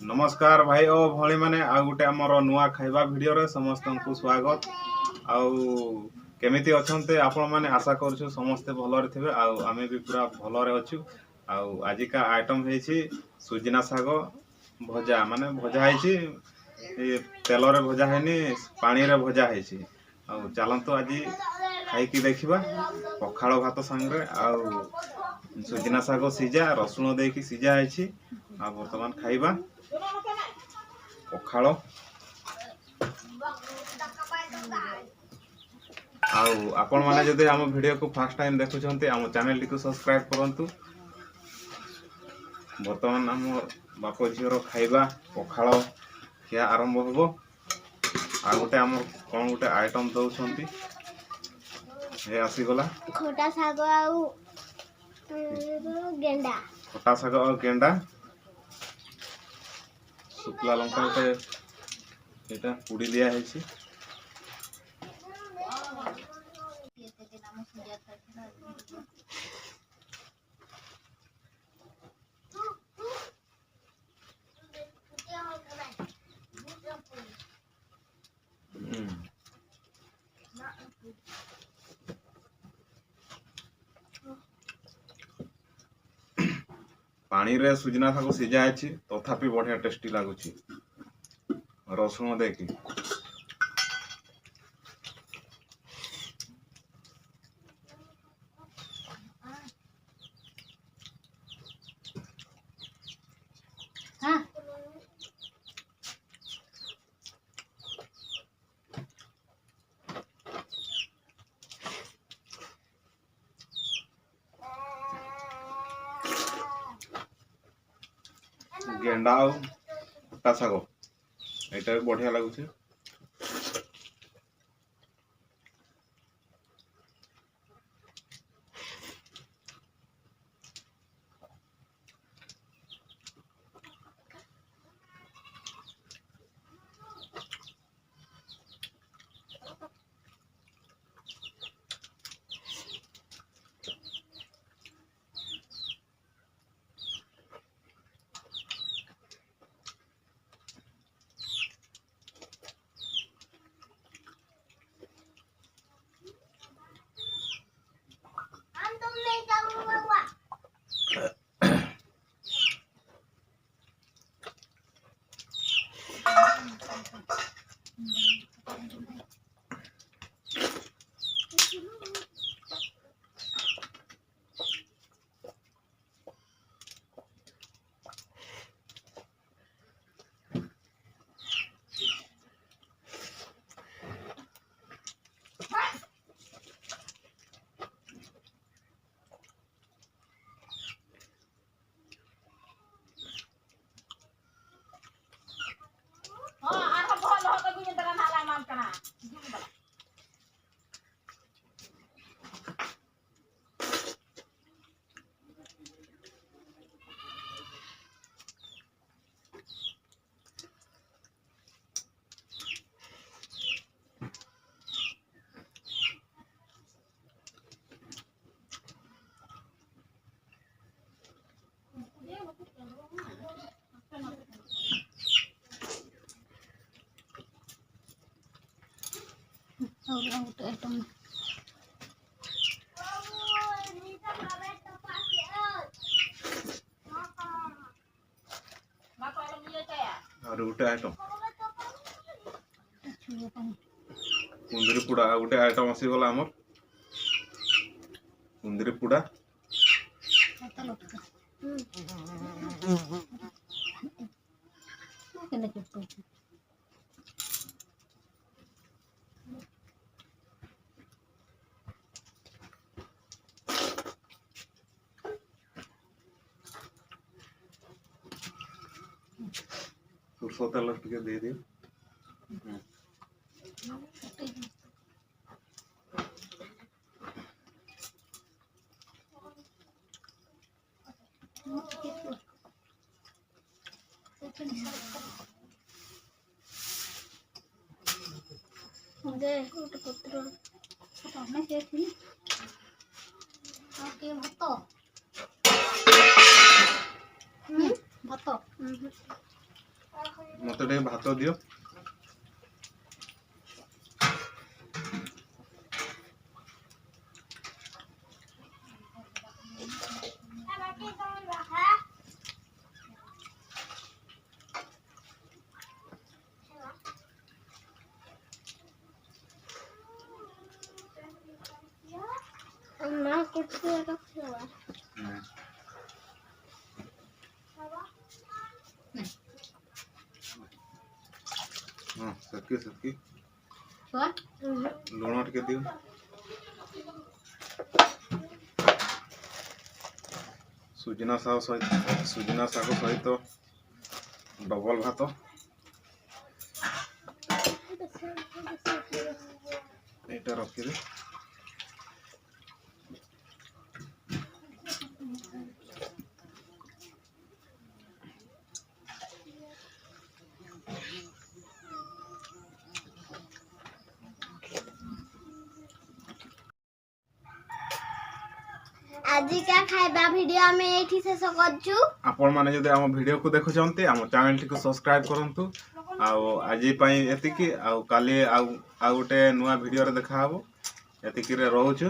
नमस्कार भाई ओ भली माने आ गुटे हमर नुआ खाइबा वीडियो रे समस्त को स्वागत आउ केमिति अछन्ते आपण माने आशा करछु समस्त भलो रे थिबे आउ आमे भी पूरा भलो रे अछु आउ आजि का आइटम हेछि सुजना सागो भजा माने भजा हेछि तेल रे भजा हेनी पानी रे भजा हेछि आउ चलंतो आजि खाइ की देखिबा पखाळो भात संगे आउ सुजना सागो सिजा रसुण दे की सिजा हेछि आ वर्तमान खाइबा पखाଳ आउ आपण माने जदि हम वीडियो को फर्स्ट टाइम देखुछन्ते हम चैनल को सब्सक्राइब करंतु। वर्तमान हम बाप झीर खाइबा पखाଳ क्या आरंभ होबो आ गोटे हम कोन गोटे आइटम दउछन्ती हे आसी गला खोटा साग आउ गेंडा खोटा साग और गेंडा शुक्ला लंका एटा पुड़ी दिया है छी पानी रे सुजना साग सिझा है तथापि बढ़िया टेस्टी लगुच रसुण देखी गेंडा खोटा साग यहाँ बढ़िया लगुच आइटम और गोटे आइटम कुंदरी पुड़ा गोटे आइटम आसी गला हमर कुंदरी पुड़ा सरसों तेल टिके दे दियो मुझे एक पत्र करना चाहिए ओके भात भात ମତେ ଟିକେ ଭାତ ଦିଅ। ମା କୁର୍ତ୍ତି ରଖିବା। ହଁ ସେତିକି କଣ? ଲୁଣ ଟିକେ ଦିଅ। ସୁଜନା ଶାଗ ସହିତ ଡବଲ ଭାତ। ଏଇଟା ରଖିବେ। ଆଜିକା ଖାଇବା ଭିଡିଓ ଆମେ ଏଇଠି ଶେଷ କରୁଛୁ। ଆପଣମାନେ ଯଦି ଆମ ଭିଡ଼ିଓକୁ ଦେଖୁଛନ୍ତି ଆମ ଚ୍ୟାନେଲଟିକୁ ସବସ୍କ୍ରାଇବ୍ କରନ୍ତୁ। ଆଉ ଆଜି ପାଇଁ ଏତିକି। ଆଉ କାଲି ଆଉ ଗୋଟେ ନୂଆ ଭିଡ଼ିଓରେ ଦେଖାହବ। ଏତିକିରେ ରହୁଛୁ।